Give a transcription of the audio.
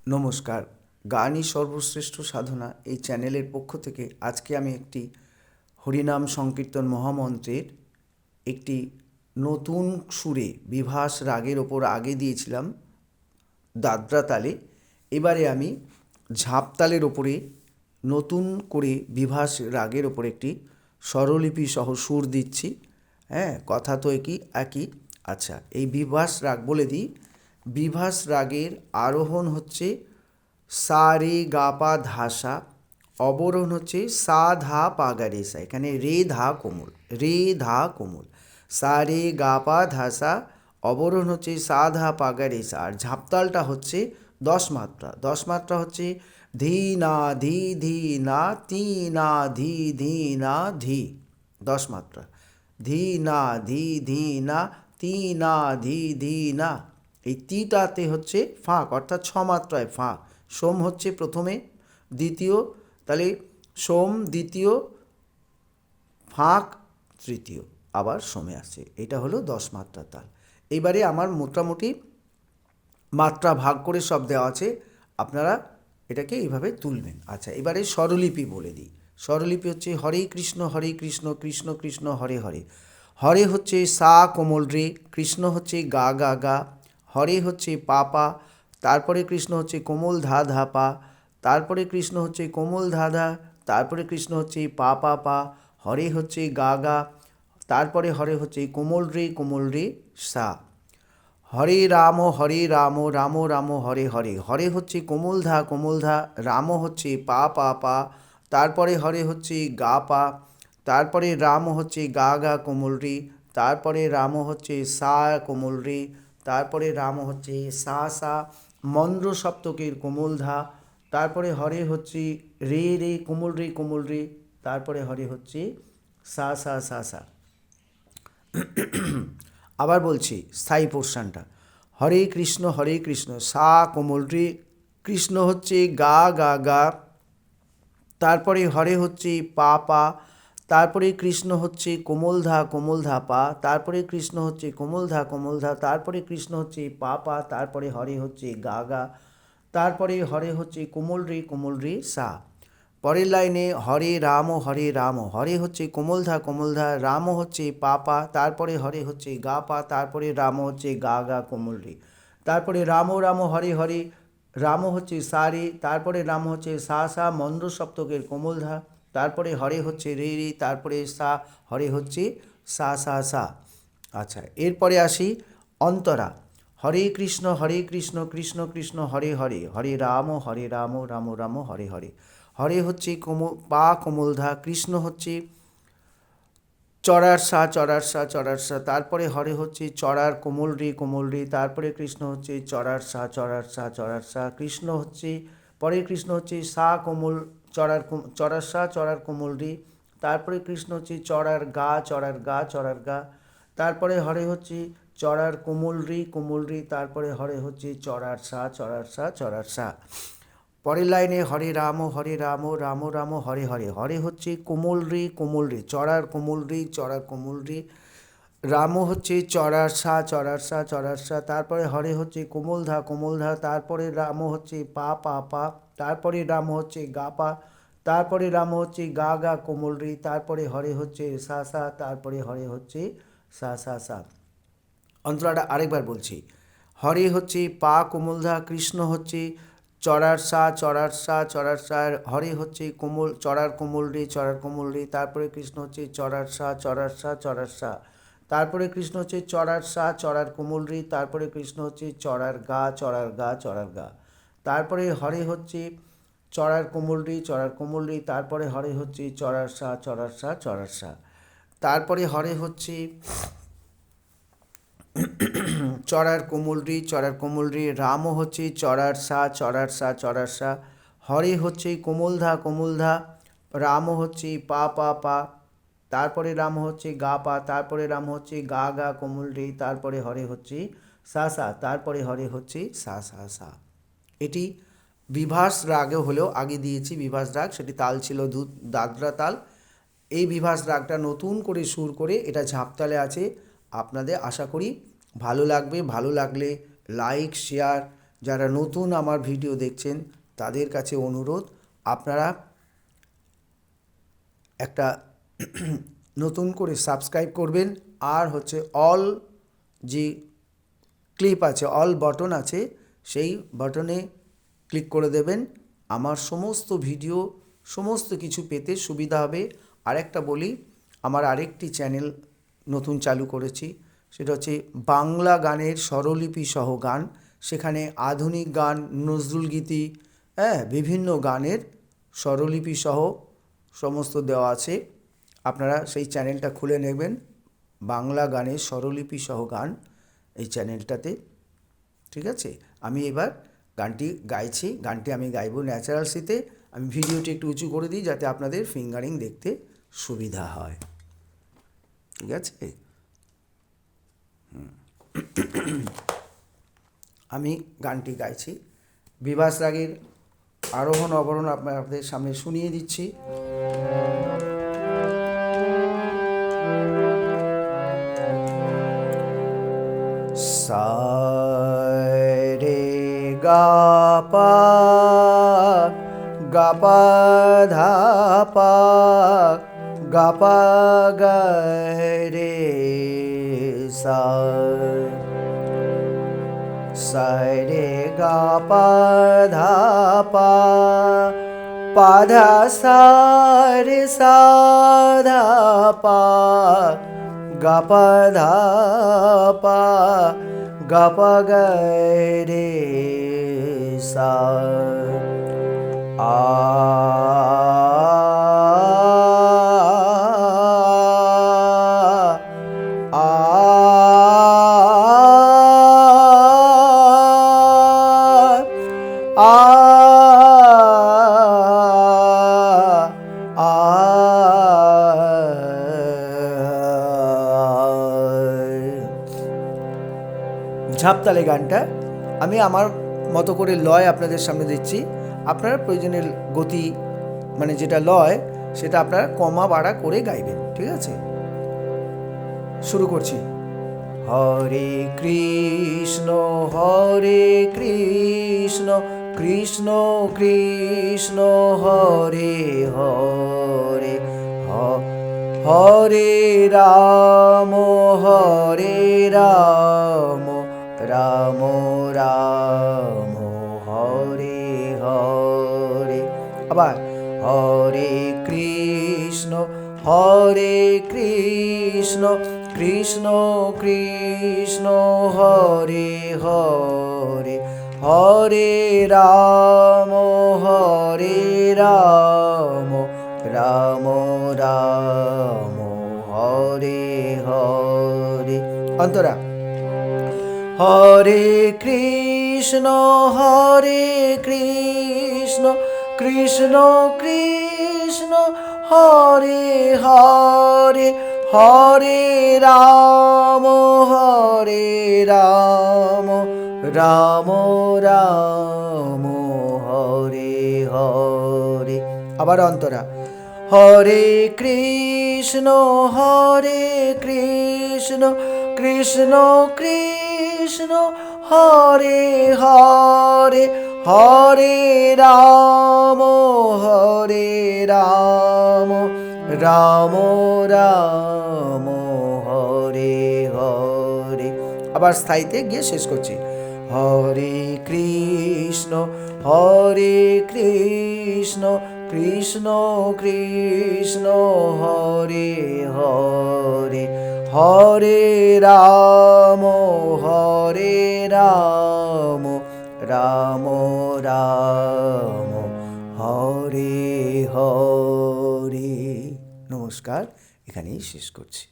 নমস্কার। গানই সর্বশ্রেষ্ঠ সাধনা এই চ্যানেলের পক্ষ থেকে আজকে আমি একটি হরিনাম সংকীর্তন মহামন্ত্রের একটি নতুন সুরে বিভাস রাগের ওপর আগে দিয়েছিলাম দাদরা তালে। এবারে আমি ঝাঁপ তালের ওপরে নতুন করে বিভাস রাগের ওপর একটি স্বরলিপি সহ সুর দিচ্ছি। কথা তো একই। আচ্ছা, এই বিভাস রাগ বলে দিই। বিভাস রাগের আরোহণ হচ্ছে সা রে গা পা ধা সা, অবরোহণ হচ্ছে সা ধা পা গা রে সা। এখানে রে ধা কোমল, রে ধা কোমল, সা রে গা পা ধা সা, অবরোহণ হচ্ছে সা ধা পা গা রে সা। আর ঝাপতালটা হচ্ছে 10 মাত্রা। 10 মাত্রা হচ্ছে ধি না ধি ধি না তি না ধি ধি না ধি। 10 মাত্রা। ধি না ধি ধি না তি না ধি ধি না। এই তিটাতে হচ্ছে ফাঁক, অর্থাৎ 6 মাত্রায় ফাঁক। সোম হচ্ছে প্রথমে, দ্বিতীয়, তাহলে সোম দ্বিতীয়, ফাঁক তৃতীয়, আবার সোমে আসছে। এটা হলো 10 মাত্রা তাল। এবারে আমার মোটামুটি মাত্রা ভাগ করে সব দেওয়া আছে, আপনারা এটাকে এইভাবে তুলবেন। আচ্ছা, এবারে স্বরলিপি বলে দিই। স্বরলিপি হচ্ছে হরে কৃষ্ণ কৃষ্ণ কৃষ্ণ হরে হরে। হরে হচ্ছে সা কোমল রে, কৃষ্ণ হচ্ছে গা গা গা, হরে হচ্ছে পা পা, তারপরে কৃষ্ণ হচ্ছে কোমল ধা ধা পা, তারপরে কৃষ্ণ হচ্ছে কোমল ধা ধা, তারপরে কৃষ্ণ হচ্ছে পা পা পা, হরে হচ্ছে গা গা, তারপরে হরে হচ্ছে কোমল রে সা। হরে রাম রাম রাম হরে হরে। হরে হচ্ছে কোমল ধা, রাম হচ্ছে পা পা পা, তারপরে হরে হচ্ছে গা পা, তারপরে রাম হচ্ছে গা গা কোমল রে, তারপরে রাম হচ্ছে সা কোমল রে, তারপরে রাম হচ্ছে সা সা মন্দ্র সপ্তকের কোমল ধা, তারপরে হরে হচ্ছে রে রে কোমল রে, তারপরে হরে হচ্ছে সা সা সা সা। আবার বলছি স্থায়ী পোর্শনটা। হরে কৃষ্ণ সা কোমল রে, কৃষ্ণ হচ্ছে গা গা গা, তারপরে হরে হচ্ছে পা পা, তারপরে কৃষ্ণ হচ্ছে কোমল ধা পা, তারপরে কৃষ্ণ হচ্ছে কোমল ধা, তারপরে কৃষ্ণ হচ্ছে পা পা, তারপরে হরে হচ্ছে গা গা, তারপরে হরে হচ্ছে কোমল রে সা। পরের লাইনে হরে রাম হরে হচ্ছে কোমল ধা, রাম হচ্ছে পা পা, তারপরে হরে হচ্ছে গা পা, তারপরে রাম হচ্ছে গা গা কোমল রে, তারপরে রাম হরে হরে, রাম হচ্ছে সা রে, তারপরে রাম হচ্ছে সা সা মন্দ্র সপ্তকের কোমল ধা, তারপরে হরে হচ্ছে রে রে, তারপরে সা, হরে হচ্ছে সা সা সা। আচ্ছা, এরপরে আসি অন্তরা। হরে কৃষ্ণ কৃষ্ণ কৃষ্ণ হরে হরে, হরে রাম রাম রাম হরে হরে। হরে হচ্ছে পা কোমল ধা, কৃষ্ণ হচ্ছে চড়ার সা, তারপরে হরে হচ্ছে চড়ার কোমল রে, তারপরে কৃষ্ণ হচ্ছে চড়ার সা, কৃষ্ণ হচ্ছে পরে কৃষ্ণ হচ্ছে সা কোমল চড়ার কোমল রে, তারপরে কৃষ্ণ হচ্ছে চড়ার গা, তারপরে হরে হচ্ছে চড়ার কোমল রে, তারপরে হরে হচ্ছে চড়ার সা। পরের লাইনে হরে রাম রাম রাম হরে হরে। হরে হচ্ছে কোমল রে, চড়ার কোমল রে, রাম হচ্ছে চড়ার সা, তারপরে হরে হচ্ছে কোমল ধা, তারপরে রাম হচ্ছে পা পা পা, তারপরে রাম হচ্ছে গা পা, তারপরে রাম হচ্ছে গা গা কোমল রে, তারপরে হরে হচ্ছে সা সা, তারপরে হরে হচ্ছে সা সা সা। অন্তরাটা আরেকবার বলছি। হরে হচ্ছে পা কোমল ধা, কৃষ্ণ হচ্ছে চড়ার সা, হরে হচ্ছে চড়ার কোমল রে, তারপরে কৃষ্ণ হচ্ছে চড়ার সা, তারপরে কৃষ্ণ হচ্ছে চড়ার কোমল রে, তারপরে কৃষ্ণ হচ্ছে চড়ার গা, তারপরে হরে হচ্ছে চড়ার কোমল রে, তারপরে হরে হচ্ছে চড়ার সা, তারপরে হরে হচ্ছে চড়ার কোমল রে, রাম হচ্ছে চড়ার সা, হরে হচ্ছে কোমল ধা, রাম হচ্ছে পা পা পা, তারপরে রাম হচ্ছে গা পা, তারপরে রাম হচ্ছে গা গা কোমল রে, তারপরে হরে হচ্ছে সা সা, তারপরে হরে হচ্ছে সা সা সা। এটি বিভাস রাগে হলেও আগে দিয়েছি বিভাস রাগ, সেটি তাল ছিল দাদরা তাল। এই বিভাস রাগটা নতুন করে সুর করে এটা ঝাঁপতালে আছে। আপনাদের আশা করি ভালো লাগবে। ভালো লাগলে লাইক শেয়ার যারা নতুন আমার ভিডিও দেখছেন তাদের কাছে অনুরোধ, আপনারা একটা নতুন করে সাবস্ক্রাইব করবেন, আর হচ্ছে অল যে ক্লিপ আছে, অল বাটন আছে, সেই বাটনে ক্লিক করে দেবেন। আমার সমস্ত ভিডিও সমস্ত কিছু পেতে সুবিধা হবে। আরেকটা বলি, আমার আরেকটি চ্যানেল নতুন চালু করেছি, সেটা হচ্ছে বাংলা গানের স্বরলিপি সহ গান। সেখানে আধুনিক গান, নজরুল গীতি, বিভিন্ন গানের স্বরলিপি সহ সমস্ত দেওয়া আছে। আপনারা সেই চ্যানেলটা খুলে নেবেন, বাংলা গানের স্বরলিপি সহ গান, এই চ্যানেলটাতে। ঠিক আছে, আমি এবার গানটি গাইছি। গানটি আমি গাইবো ন্যাচারাল সিতে। আমি ভিডিওটি একটু উঁচু করে দিই যাতে আপনাদের ফিঙ্গারিং দেখতে সুবিধা হয়। ঠিক আছে, আমি গানটি গাইছি। বিভাস রাগের আরোহণ অবরোহণ আপনাদের সামনে শুনিয়ে দিচ্ছি। সা রে গা পা, গা পা ধা পা, গা পা গা রে সা, সা রে গা পা ধা পা, পা ধা সা রে সা ধা পা, গা পা ধা পা, গা পা গা রে সা। আ ঝাপতালে গানটা আমি আমার মতো করে লয় আপনাদের সামনে দিচ্ছি। আপনারা প্রয়োজনে গতি, মানে যেটা লয় সেটা আপনারা কমা বাড়া করে গাইবেন। ঠিক আছে, শুরু করছি। হরে কৃষ্ণ কৃষ্ণ কৃষ্ণ হরে হরে, হরে রাম রাম রাম হরে হরে। আবার হরে কৃষ্ণ কৃষ্ণ কৃষ্ণ হরে হরে, হরে রাম রাম রাম হরে হরে। অন্তরা। হরে কৃষ্ণ কৃষ্ণ কৃষ্ণ হরে হরে, হরে রাম রাম রাম হরে হরে। আবার অন্তরা। হরে কৃষ্ণ কৃষ্ণ কৃষ্ণ হরে হরে, হরে রাম রাম রাম হরে হরে। আবার স্থায়ীতে গিয়ে শেষ করছি। হরে কৃষ্ণ কৃষ্ণ কৃষ্ণ হরে হরে, হরে রাম রাম রাম হরে হরে। নমস্কার, এখানেই শেষ করছি।